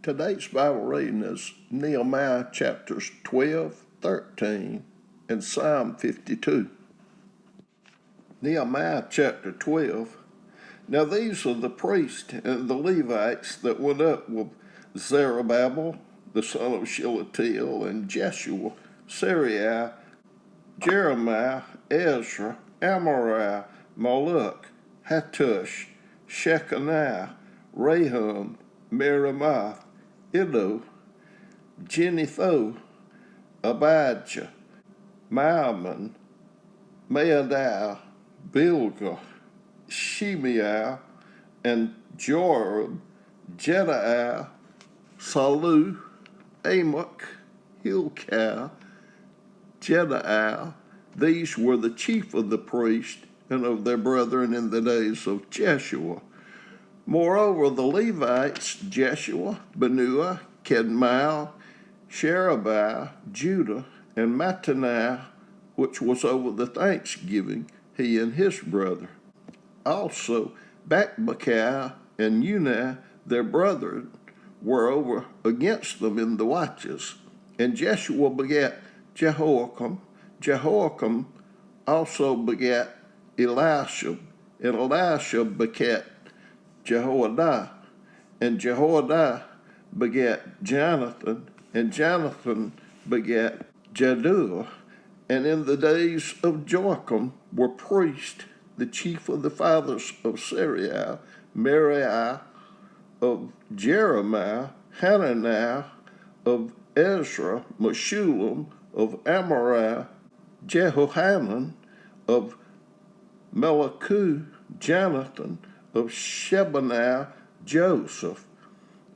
Today's Bible reading is Nehemiah chapters 12, 13, and Psalm 52. Nehemiah chapter 12. Now these are the priests and the Levites that went up with Zerubbabel, the son of Shealtiel, and Jeshua, Sariah, Jeremiah, Ezra, Amariah, Maluk, Hattush, Shechaniah, Rahum, Merimoth, Iddo, Jenitho, Abijah, Maaman, Maadiah, Bilgah, Shemaiah, and Joram, Jedaiah, Salu, Amok, Hilkiah, Jedaiah. These were the chief of the priests and of their brethren in the days of Jeshua. Moreover, the Levites, Jeshua, Benua, Kedmiel, Sherebiah, Judah, and Mattaniah, which was over the thanksgiving, he and his brother. Also, Bakbakiah and Unah, their brethren, were over against them in the watches. And Jeshua begat Jehoiakim. Jehoiakim also begat Eliashib, and Eliashib begat Jehoiada, and Jehoiada begat Jonathan, and Jonathan begat Jaddua. And in the days of Joachim were priests, the chief of the fathers of Sariah, Meraiah, of Jeremiah, Hananiah, of Ezra, Meshullam, of Amariah, Jehohanan, of Melicu, Jonathan, of Shebaniah, Joseph,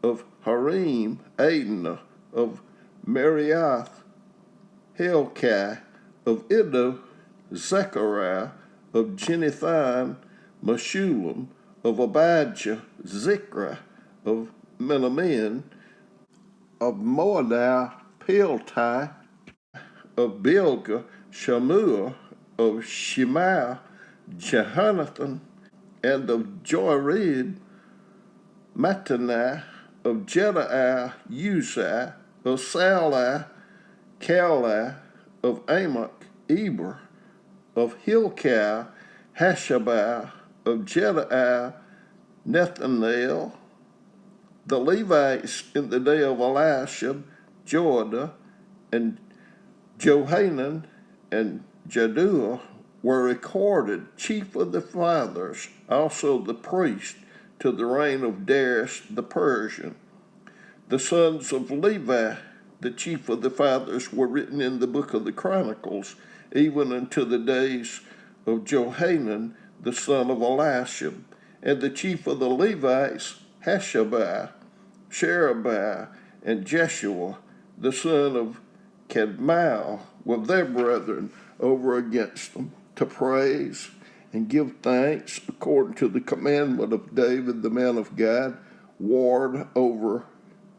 of Harim, Adnah, of Mariath, Helkai, of Iddo, Zechariah, of Jenithan, Meshullam, of Abijah, Zikri, of Menamin, of Moadiah, Piltai, of Bilgah, Shammua, of Shemaiah, Jehonathan, and of Joiarib, Mattaniah, of Jedaiah, Uzziah, of Salai, Kalai, of Amok, Eber, of Hilkiah, Hashabiah, of Jedaiah, Nethanel. The Levites in the day of Eliashib, Joiada, and Johanan, and Jaddua were recorded chief of the fathers, also the priest, to the reign of Darius the Persian. The sons of Levi, the chief of the fathers, were written in the book of the Chronicles, even unto the days of Johanan, the son of Eliashib. And the chief of the Levites, Hashabiah, Sherebiah, and Jeshua, the son of Kedmiel, with their brethren over against them, to praise and give thanks according to the commandment of David the man of God, ward over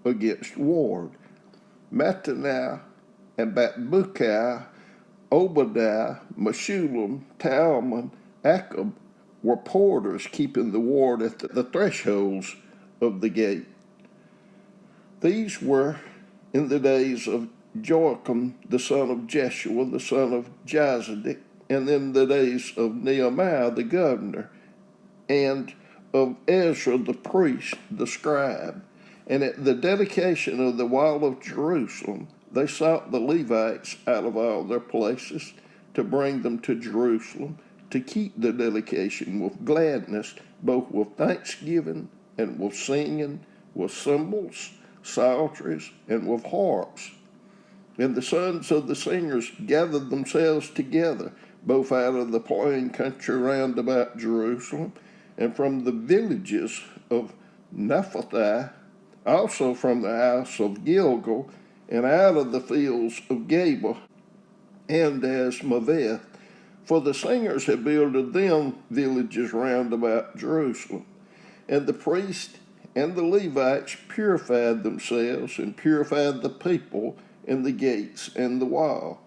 against ward. Mattaniah and Bakbukiah, Obadiah, Meshullam, Talmon, Akab were porters keeping the ward at the thresholds of the gate. These were in the days of Joachim, the son of Jeshua, the son of Jozadak, and in the days of Nehemiah the governor, and of Ezra the priest, the scribe. And at the dedication of the wall of Jerusalem, they sought the Levites out of all their places to bring them to Jerusalem, to keep the dedication with gladness, both with thanksgiving and with singing, with cymbals, psalteries, and with harps. And the sons of the singers gathered themselves together, both out of the plain country round about Jerusalem, and from the villages of Naphtali, also from the house of Gilgal, and out of the fields of Geba and Asmaveth. For the singers had builded them villages round about Jerusalem. And the priests and the Levites purified themselves and purified the people and the gates and the wall.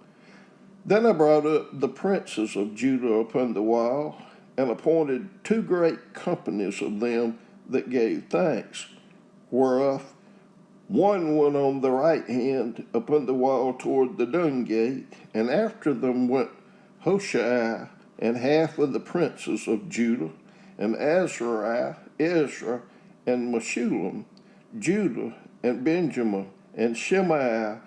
Then I brought up the princes of Judah upon the wall, and appointed 2 great companies of them that gave thanks, whereof One went on the right hand upon the wall toward the dung gate, and after them went Hoshea and half of the princes of Judah, and Azariah, Ezra, and Meshullam, Judah, and Benjamin, and Shemaiah,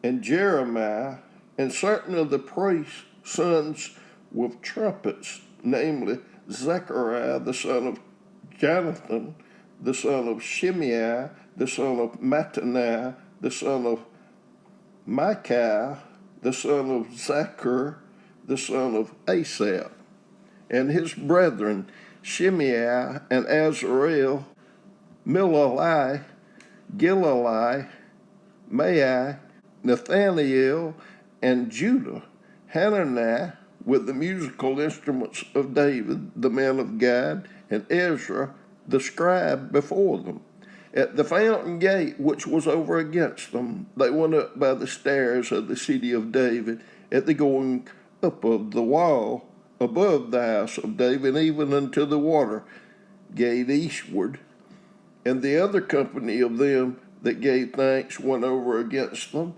and Jeremiah, and certain of the priests' sons with trumpets, namely Zechariah the son of Jonathan, the son of Shimei, the son of Mattaniah, the son of Micaiah, the son of Zachar, the son of Asaph, and his brethren Shimei and Azareel, Milalai, Gilalai, Mai, Nathaniel, and Judah, Hananiah, with the musical instruments of David, the man of God, and Ezra, the scribe, before them. At the fountain gate which was over against them, they went up by the stairs of the city of David, at the going up of the wall, above the house of David, even unto the water gate eastward. And the other company of them that gave thanks went over against them,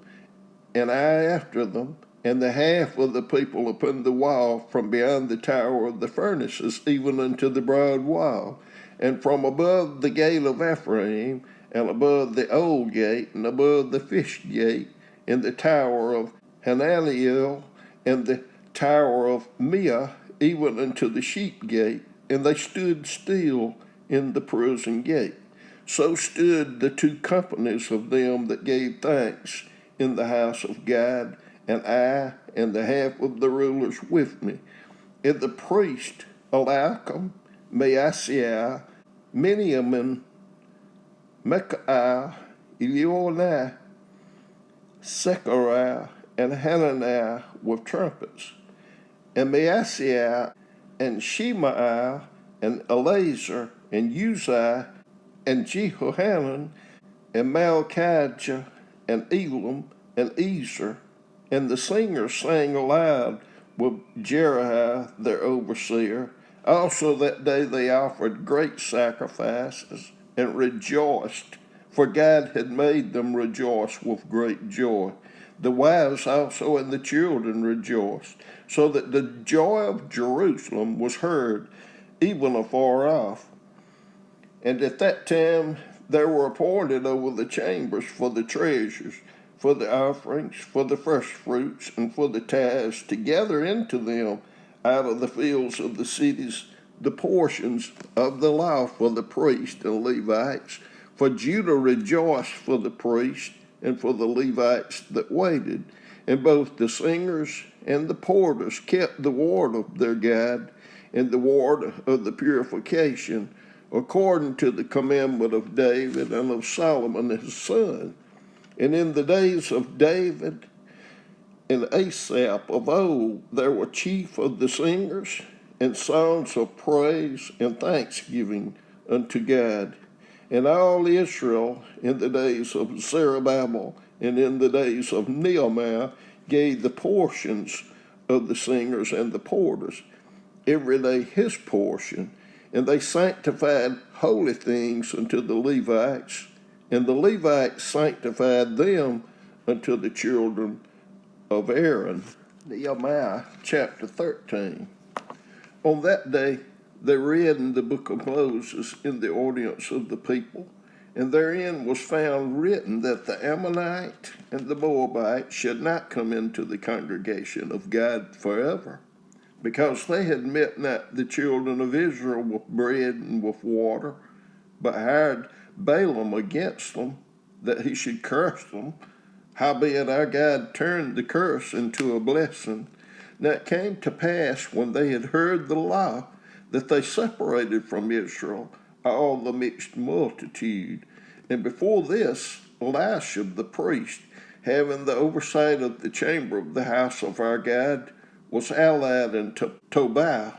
and I after them, and the half of the people upon the wall from beyond the tower of the furnaces, even unto the broad wall, and from above the gate of Ephraim, and above the old gate, and above the fish gate, and the tower of Hananiel, and the tower of Mia, even unto the sheep gate, and they stood still in the prison gate. So stood the two companies of them that gave thanks in the house of God, and I and the half of the rulers with me, and the priest Eliakim, Maaseiah, Miniamin, Micaiah, Elionah, Zechariah, and Hananiah with trumpets, and Maaseiah, and Shemaiah, and Eleazar, and Uzziah, and Jehohanan, and Malchijah, and Elam, and Ezer, and the singers sang aloud with Jeriah their overseer. Also that day they offered great sacrifices and rejoiced, for God had made them rejoice with great joy. The wives also and the children rejoiced, so that the joy of Jerusalem was heard even afar off. And at that time there were appointed over the chambers for the treasures, for the offerings, for the first fruits, and for the tithes, to gather into them out of the fields of the cities the portions of the law for the priests and Levites. For Judah rejoiced for the priests and for the Levites that waited, and both the singers and the porters kept the ward of their God and the ward of the purification, according to the commandment of David and of Solomon his son. And in the days of David and Asaph of old, there were chief of the singers, and songs of praise and thanksgiving unto God. And all Israel in the days of Zerubbabel and in the days of Nehemiah gave the portions of the singers and the porters, every day his portion, and they sanctified holy things unto the Levites, and the Levites sanctified them unto the children of Aaron. Nehemiah chapter 13. On that day they read in the book of Moses in the audience of the people, and therein was found written that the Ammonite and the Moabite should not come into the congregation of God forever, because they had met not the children of Israel with bread and with water, but hired Balaam against them, that he should curse them. Howbeit our God turned the curse into a blessing. Now it came to pass, when they had heard the law, that they separated from Israel all the mixed multitude. And before this, Elisha the priest, having the oversight of the chamber of the house of our God, was allied unto Tobiah,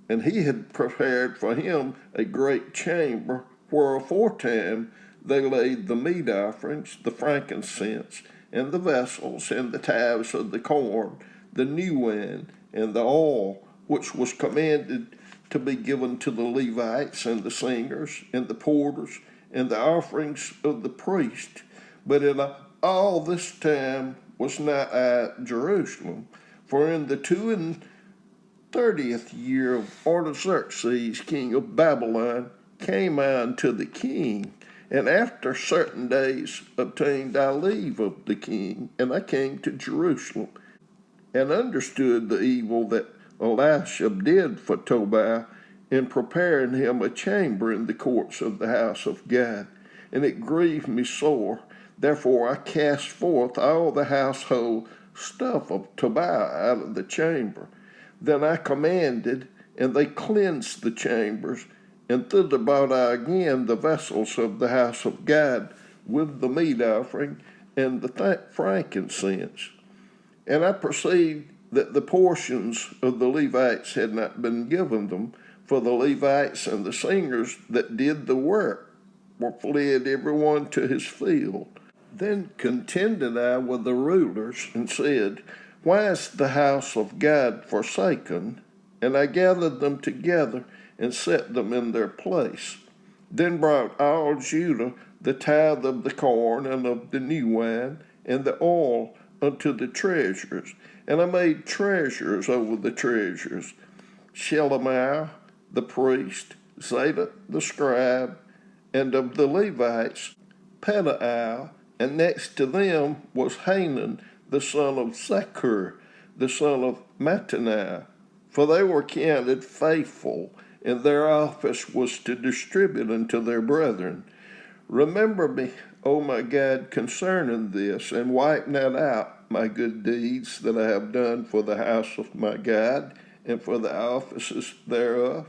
and he had prepared for him a great chamber, where aforetime they laid the meat offerings, the frankincense, and the vessels, and the tithes of the corn, the new wine, and the oil, which was commanded to be given to the Levites, and the singers, and the porters, and the offerings of the priest. But in all this time was not at Jerusalem, for in the 32nd year of Artaxerxes, king of Babylon, came I unto the king, and after certain days obtained I leave of the king, and I came to Jerusalem, and understood the evil that Eliashib did for Tobiah in preparing him a chamber in the courts of the house of God. And it grieved me sore. Therefore I cast forth all the household stuff of Tobiah out of the chamber. Then I commanded, and they cleansed the chambers, and thither brought I again the vessels of the house of God with the meat offering and the frankincense. And I perceived that the portions of the Levites had not been given them, for the Levites and the singers that did the work were fled every one to his field. Then contended I with the rulers, and said, Why is the house of God forsaken? And I gathered them together, and set them in their place. Then brought all Judah the tithe of the corn, and of the new wine, and the oil unto the treasurers. And I made treasurers over the treasurers, Shelemiah the priest, Zadok the scribe, and of the Levites, Pedaiah, and next to them was Hanan the son of Zaccur, the son of Mattaniah, for they were counted faithful, and their office was to distribute unto their brethren. Remember me, O my God, concerning this, and wipe not out my good deeds that I have done for the house of my God, and for the offices thereof.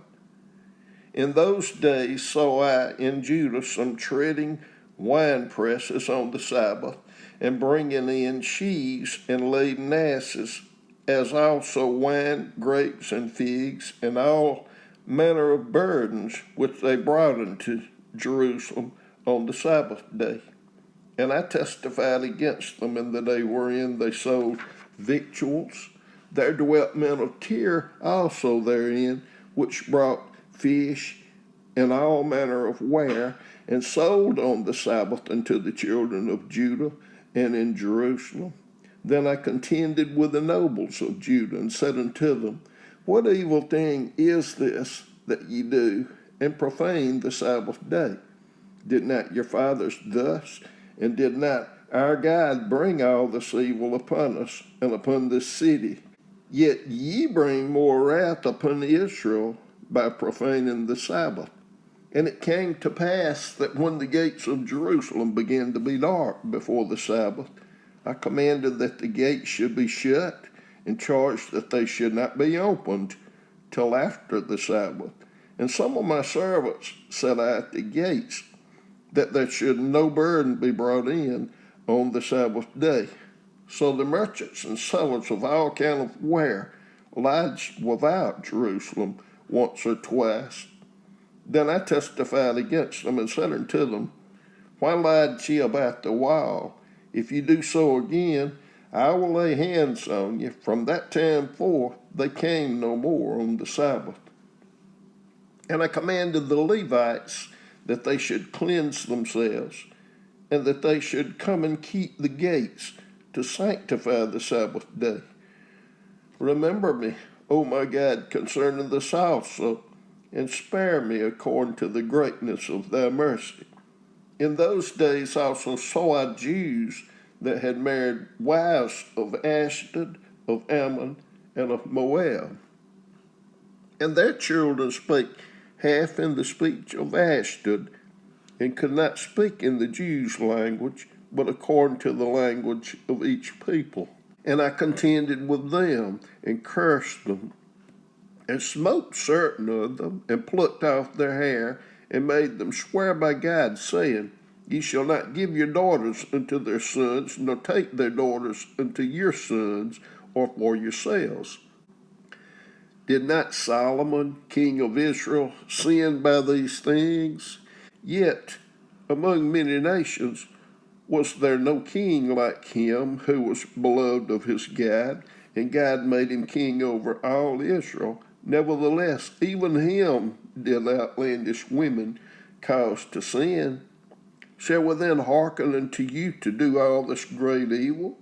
In those days saw I in Judah some treading wine presses on the Sabbath, and bringing in sheaves and laden asses, as also wine, grapes, and figs, and all manner of burdens, which they brought into Jerusalem on the Sabbath day. And I testified against them in the day wherein they sold victuals. There dwelt men of Tyre also therein, which brought fish and all manner of ware, and sold on the Sabbath unto the children of Judah and in Jerusalem. Then I contended with the nobles of Judah, and said unto them, What evil thing is this that ye do, and profane the Sabbath day? Did not your fathers thus, and did not our God bring all this evil upon us and upon this city? Yet ye bring more wrath upon Israel by profaning the Sabbath. And it came to pass that when the gates of Jerusalem began to be dark before the Sabbath, I commanded that the gates should be shut, and charged that they should not be opened till after the Sabbath. And some of my servants set I at the gates, that there should no burden be brought in on the Sabbath day. So the merchants and sellers of all kind of ware lodged without Jerusalem once or twice. Then I testified against them, and said unto them, Why lied ye about the wall? If you do so again, I will lay hands on you. From that time forth they came no more on the Sabbath. And I commanded the Levites that they should cleanse themselves, and that they should come and keep the gates to sanctify the Sabbath day. Remember me, O my God, concerning this also, and spare me according to the greatness of thy mercy. In those days also saw I Jews that had married wives of Ashdod, of Ammon, and of Moab. And their children spake half in the speech of Ashdod, and could not speak in the Jews' language, but according to the language of each people. And I contended with them, and cursed them, and smote certain of them, and plucked off their hair, and made them swear by God, saying, Ye shall not give your daughters unto their sons, nor take their daughters unto your sons, or for yourselves. Did not Solomon, king of Israel, sin by these things? Yet among many nations was there no king like him, who was beloved of his God, and God made him king over all Israel. Nevertheless, even him did outlandish women cause to sin. Shall we then hearken unto you to do all this great evil,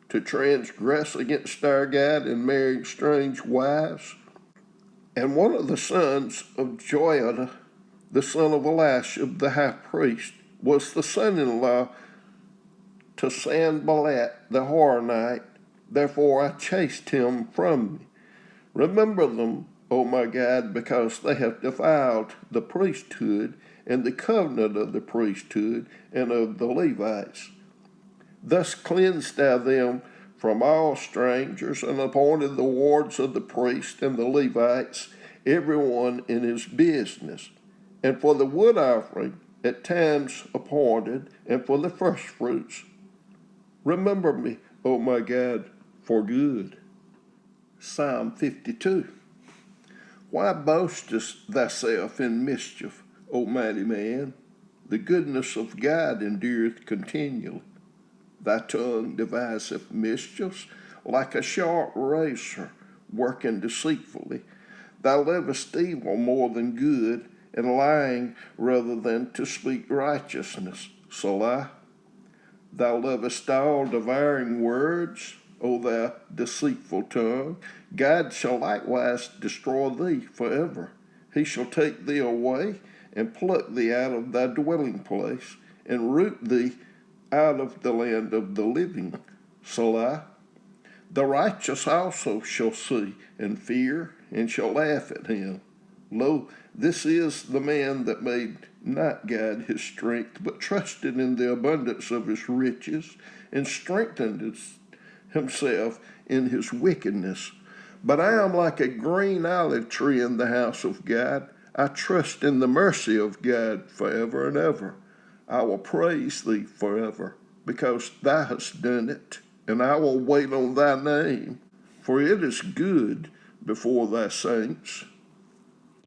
to transgress against our God and marry strange wives? And one of the sons of Joiada, the son of Eliashib, the high priest, was the son-in-law to Sanballat the Horonite. Therefore I chased him from me. Remember them, O my God, because they have defiled the priesthood and the covenant of the priesthood and of the Levites. Thus cleansed thou them from all strangers, and appointed the wards of the priests and the Levites, every one in his business, and for the wood offering at times appointed, and for the firstfruits. Remember me, O my God, for good. Psalm 52. Why boastest thyself in mischief, O mighty man? The goodness of God endureth continually. Thy tongue deviseth mischiefs like a sharp razor, working deceitfully. Thou lovest evil more than good, and lying rather than to speak righteousness. Selah. Thou lovest all devouring words, O thou deceitful tongue. God shall likewise destroy thee forever. He shall take thee away, and pluck thee out of thy dwelling place, and root thee out of the land of the living. Selah. The righteous also shall see and fear, and shall laugh at him. Lo, this is the man that made not God his strength, but trusted in the abundance of his riches, and strengthened himself in his wickedness. But I am like a green olive tree in the house of God. I trust in the mercy of God forever and ever. I will praise thee forever, because thou hast done it, and I will wait on thy name, for it is good before thy saints.